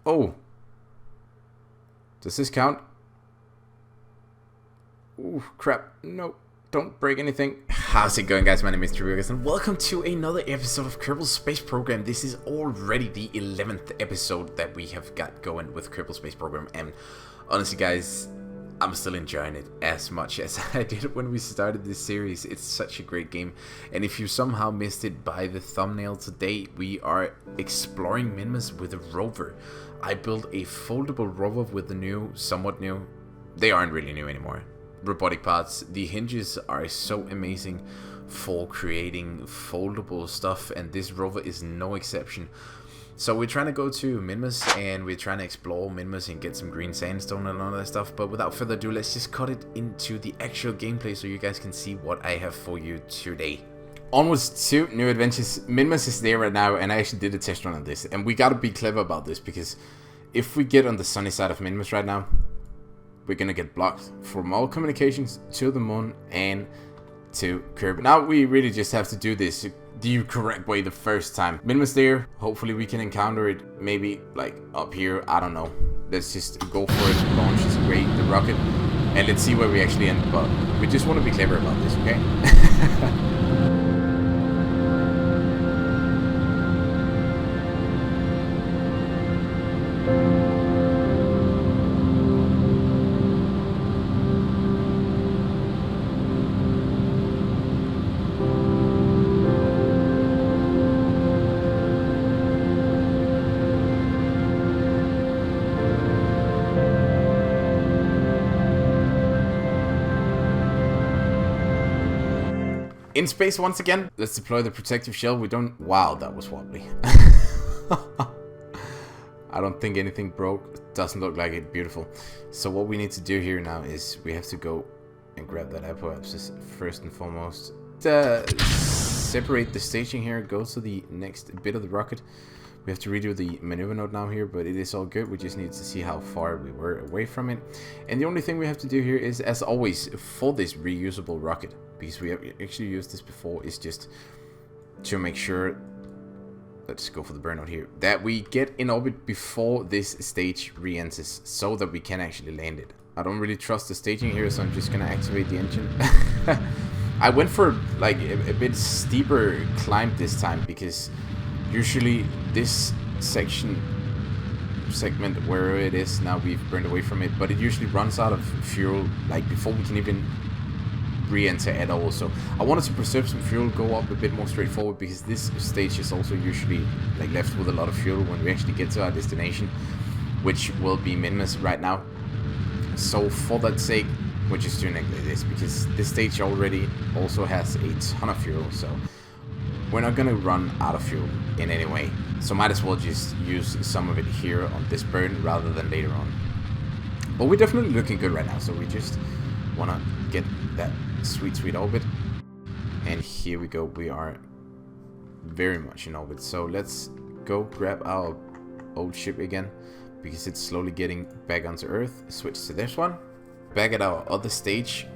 Oh, does this count? Ooh, crap. No, don't break anything. How's it going, guys? My name is Drew, and welcome to another episode of Kerbal Space Program. This is already the 11th episode that we have got going with Kerbal Space Program, and honestly, guys, I'm still enjoying it as much as I did when we started this series. It's such a great game, and if you somehow missed it by the thumbnail today, we are exploring Minmus with a rover. I built a foldable rover with the new, somewhat new, they aren't really new anymore, robotic parts. The hinges are so amazing for creating foldable stuff, and this rover is no exception. So we're trying to go to Minmus, and we're trying to explore Minmus and get some green sandstone and all that stuff. But without further ado, let's just cut it into the actual gameplay so you guys can see what I have for you today. Onwards to new adventures. Minmus is there right now, and I actually did a test run on this. And we gotta be clever about this, because if we get on the sunny side of Minmus right now, we're gonna get blocked from all communications to the moon and to Kerbal. Now we really just have to do this the correct way the first time. Minmus there, hopefully we can encounter it maybe like up here, I don't know. Let's just go for it, launch the rocket, and let's see where we actually end up. We just want to be clever about this, okay? In space once again. Let's deploy the protective shell. We don't... Wow, that was wobbly. I don't think anything broke. Doesn't look like it. Beautiful. So what we need to do here now is we have to go and grab that apoapsis first and foremost. Separate the staging here. Go to the next bit of the rocket. We have to redo the maneuver node now here, but it is all good. We just need to see how far we were away from it. And the only thing we have to do here is, as always, for this reusable rocket, because we have actually used this before, is just to make sure, let's go for the burnout here, that we get in orbit before this stage re-enters, so that we can actually land it. I don't really trust the staging here, so I'm just gonna activate the engine. I went for like a bit steeper climb this time, because usually this segment where it is now, we've burned away from it, but it usually runs out of fuel like before we can even re-enter at all. So I wanted to preserve some fuel, go up a bit more straightforward, because this stage is also usually like left with a lot of fuel when we actually get to our destination, which will be Minmus right now. So for that sake, we're just doing it like this, because this stage already also has a ton of fuel, so we're not gonna run out of fuel in any way. So might as well just use some of it here on this burn rather than later on. But we're definitely looking good right now, so we just wanna get that sweet orbit. And here we go, we are very much in orbit. So let's go grab our old ship again, because it's slowly getting back onto Earth. Switch to this one. Back at our other stage,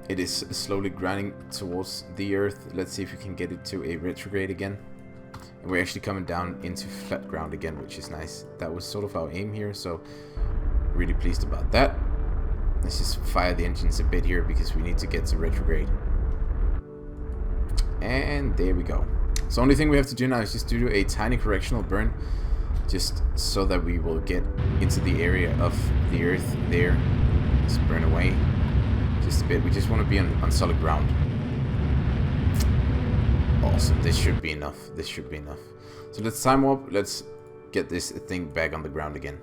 it is slowly grinding towards the Earth. Let's see if we can get it to a retrograde again. And we're actually coming down into flat ground again, which is nice. That was sort of our aim here, so really pleased about that. Let's just fire the engines a bit here, because we need to get to retrograde. And there we go. So the only thing we have to do now is just do a tiny correctional burn, just so that we will get into the area of the Earth there. Just burn away just a bit. We just want to be on solid ground. Awesome. This should be enough. This should be enough. So let's time warp. Let's get this thing back on the ground again.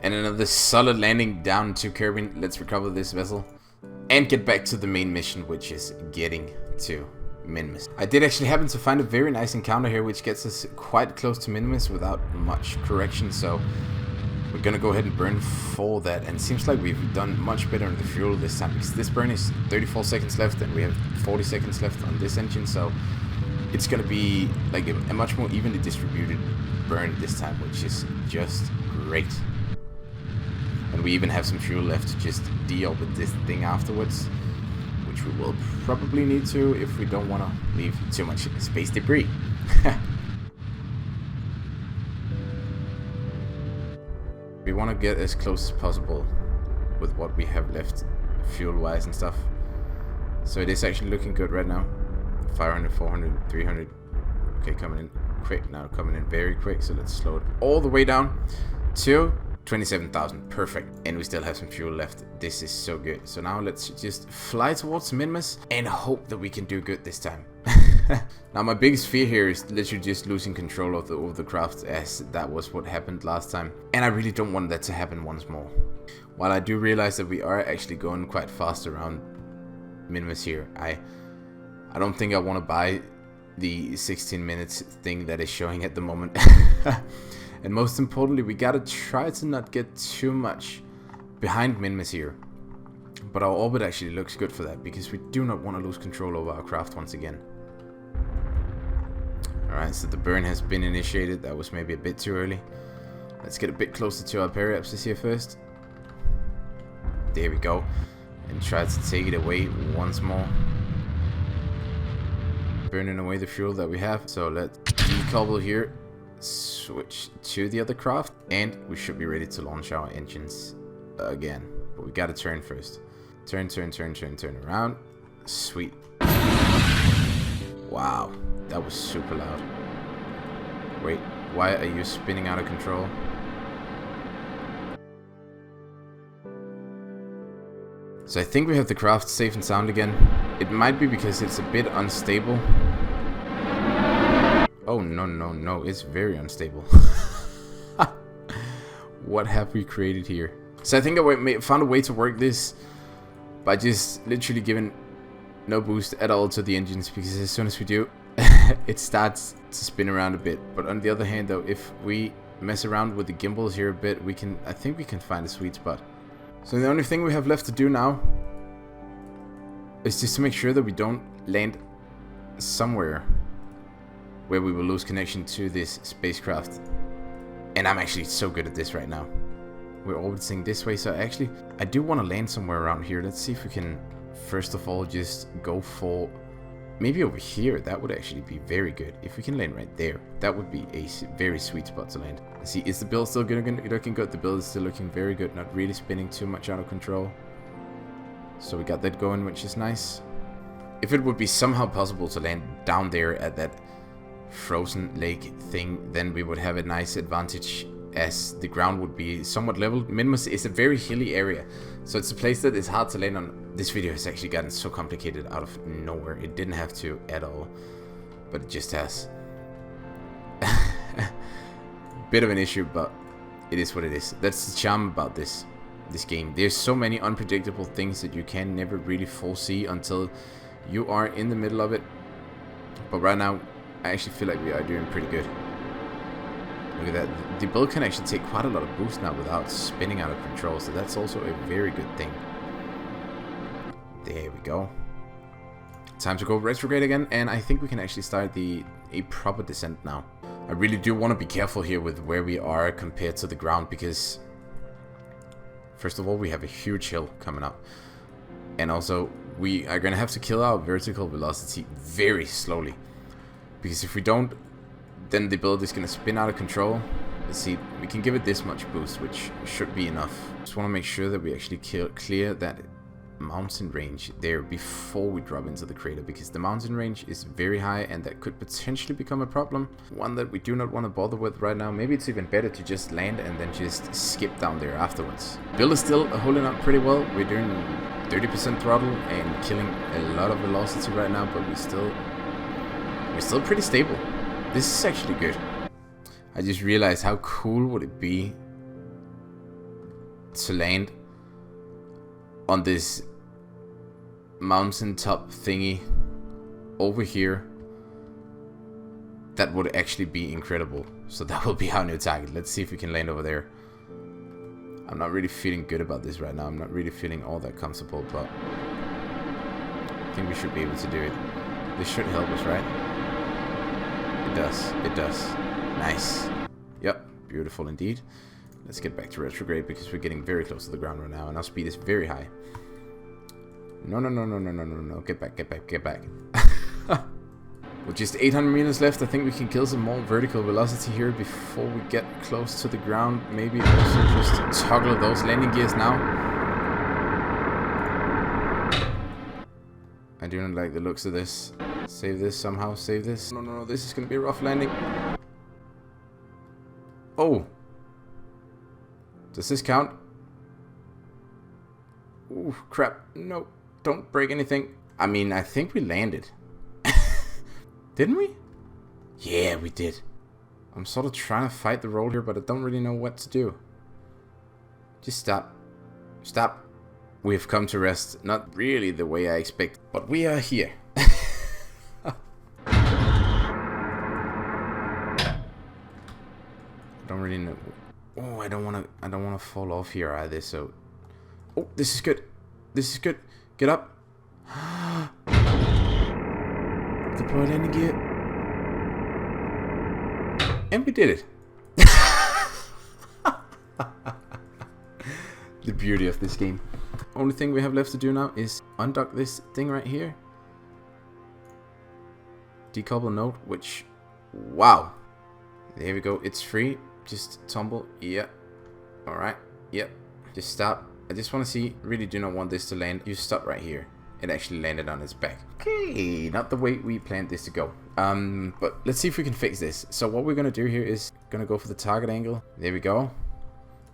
And another solid landing down to Kerbin. Let's recover this vessel and get back to the main mission, which is getting to Minmus. I did actually happen to find a very nice encounter here, which gets us quite close to Minmus without much correction. So we're gonna go ahead and burn for that, and it seems like we've done much better on the fuel this time, because this burn is 34 seconds left and we have 40 seconds left on this engine, so it's gonna be like a much more evenly distributed burn this time, which is just great. And we even have some fuel left to just deorbit this thing afterwards, which we will probably need to if we don't want to leave too much space debris. We want to get as close as possible with what we have left fuel wise and stuff. So it is actually looking good right now. 500, 400, 300. Okay, coming in quick now, coming in very quick. So let's slow it all the way down to 27,000. Perfect. And we still have some fuel left. This is so good. So now let's just fly towards Minmus and hope that we can do good this time. Now my biggest fear here is literally just losing control of the craft, as that was what happened last time. And I really don't want that to happen once more. While I do realize that we are actually going quite fast around Minmus here, I don't think I want to buy the 16 minutes thing that is showing at the moment. And most importantly, we gotta try to not get too much behind Minmus here. But our orbit actually looks good for that, because we do not want to lose control over our craft once again. Alright, so the burn has been initiated. That was maybe a bit too early. Let's get a bit closer to our periapsis here first. There we go. And try to take it away once more. Burning away the fuel that we have. So let's decouple here. Switch to the other craft. And we should be ready to launch our engines again. But we gotta turn first. Turn around. Sweet. Wow. That was super loud. Wait, why are you spinning out of control? So I think we have the craft safe and sound again. It might be because it's a bit unstable. Oh, no. It's very unstable. What have we created here? So I think I found a way to work this by just literally giving no boost at all to the engines, because as soon as we do, it starts to spin around a bit. But on the other hand though, if we mess around with the gimbals here a bit, I think we can find a sweet spot. So the only thing we have left to do now is just to make sure that we don't land somewhere where we will lose connection to this spacecraft. And I'm actually so good at this right now. We're orbiting this way, so I do want to land somewhere around here. Let's see if we can first of all just go for maybe over here. That would actually be very good. If we can land right there, that would be a very sweet spot to land. Let's see, is the build still looking good? The build is still looking very good, not really spinning too much out of control. So we got that going, which is nice. If it would be somehow possible to land down there at that frozen lake thing, then we would have a nice advantage, as the ground would be somewhat level. Minmus is a very hilly area, so it's a place that is hard to land on. This video has actually gotten so complicated out of nowhere. It didn't have to at all, but it just has. Bit of an issue, but it is what it is. That's the charm about this game. There's so many unpredictable things that you can never really foresee until you are in the middle of it. But right now, I actually feel like we are doing pretty good. Look at that. The build can actually take quite a lot of boost now without spinning out of control, so that's also a very good thing. There we go. Time to go retrograde again, and I think we can actually start a proper descent now. I really do want to be careful here with where we are compared to the ground, because first of all, we have a huge hill coming up, and also we are going to have to kill our vertical velocity very slowly, because if we don't, then the build is going to spin out of control. Let's see, we can give it this much boost, which should be enough. Just want to make sure that we actually clear that mountain range there before we drop into the crater, because the mountain range is very high and that could potentially become a problem, one that we do not want to bother with right now. Maybe it's even better to just land and then just skip down there afterwards. Build is still holding up pretty well. We're doing 30% throttle and killing a lot of velocity right now, but we're still pretty stable. This is actually good. I just realized how cool would it be to land on this mountaintop thingy over here. That would actually be incredible. So that will be our new target. Let's see if we can land over there. I'm not really feeling good about this right now. I'm not really feeling all that comfortable, but I think we should be able to do it. This should help us, right? It does. It does. Nice. Yep. Beautiful indeed. Let's get back to retrograde because we're getting very close to the ground right now, and our speed is very high. No, no, no, no, no, no, no, no. Get back, get back, get back. With just 800 meters left, I think we can kill some more vertical velocity here before we get close to the ground. Maybe also just toggle those landing gears now. I do not like the looks of this. Save this somehow, save this. No, no, no, this is going to be a rough landing. Oh. Does this count? Ooh, crap. No, don't break anything. I mean, I think we landed. Didn't we? Yeah, we did. I'm sort of trying to fight the roll here, but I don't really know what to do. Just stop. Stop. We've come to rest. Not really the way I expect, but we are here. I don't really know. Oh, I don't want to fall off here either, so. Oh, this is good. This is good. Get up. Deploy landing gear. And we did it. The beauty of this game. Only thing we have left to do now is undock this thing right here. Decouple node, which, wow. There we go. It's free. Just tumble. Yeah. Alright. Yep. Just stop. I just want to see. Really do not want this to land. You stop right here. It actually landed on its back. Okay, not the way we planned this to go. But let's see if we can fix this. So what we're gonna do here is gonna go for the target angle. There we go.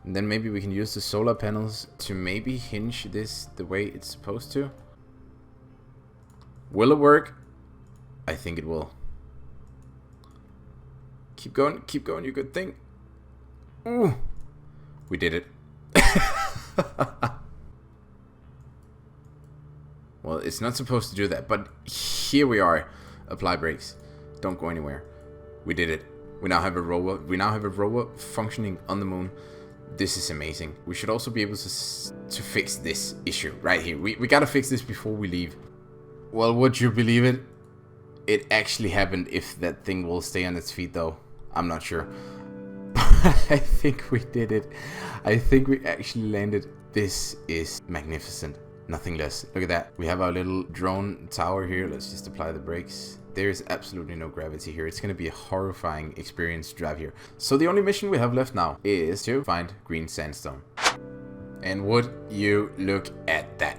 And then maybe we can use the solar panels to maybe hinge this the way it's supposed to. Will it work? I think it will. Keep going, you good thing. Ooh, we did it. Well, it's not supposed to do that, but here we are. Apply brakes. Don't go anywhere. We did it. We now have a rover. We now have a rover functioning on the moon. This is amazing. We should also be able to fix this issue right here. We gotta fix this before we leave. Well, would you believe it? It actually happened. If that thing will stay on its feet, though, I'm not sure. I think we did it. I think we actually landed. This is magnificent. Nothing less. Look at that. We have our little drone tower here. Let's just apply the brakes. There's absolutely no gravity here. It's going to be a horrifying experience to drive here. So the only mission we have left now is to find green sandstone. And would you look at that?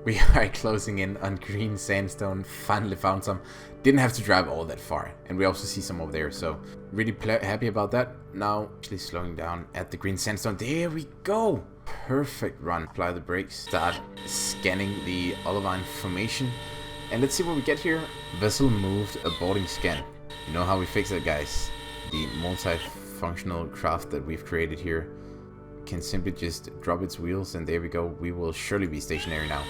We are closing in on green sandstone. Finally found some. Didn't have to drive all that far. And we also see some over there. So really happy about that. Now actually slowing down at the green sandstone. There we go. Perfect run. Apply the brakes. Start scanning the olivine formation. And let's see what we get here. Vessel moved aborting scan. You know how we fix it, guys. The multifunctional craft that we've created here can simply just drop its wheels, and there we go. We will surely be stationary now.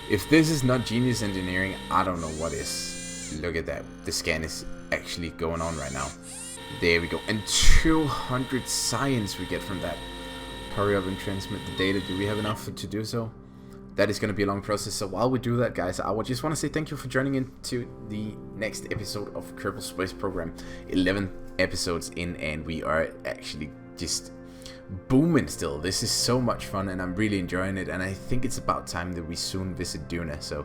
If this is not genius engineering, I don't know what is. Look at that. The scan is actually going on right now. There we go. And 200 science we get from that. Hurry up and transmit the data. Do we have enough to do so? That is going to be a long process. So while we do that, guys, I would just want to say thank you for joining in to the next episode of Kerbal Space Program. 11 episodes in, and we are actually just booming still. This is so much fun, and I'm really enjoying it. And I think it's about time that we soon visit Duna. So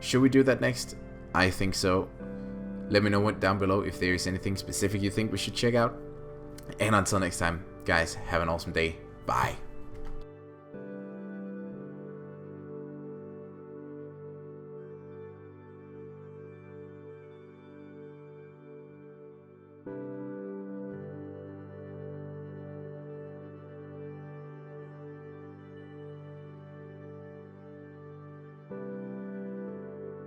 should we do that next? I think so. Let me know down below if there is anything specific you think we should check out. And until next time, guys, have an awesome day. Bye.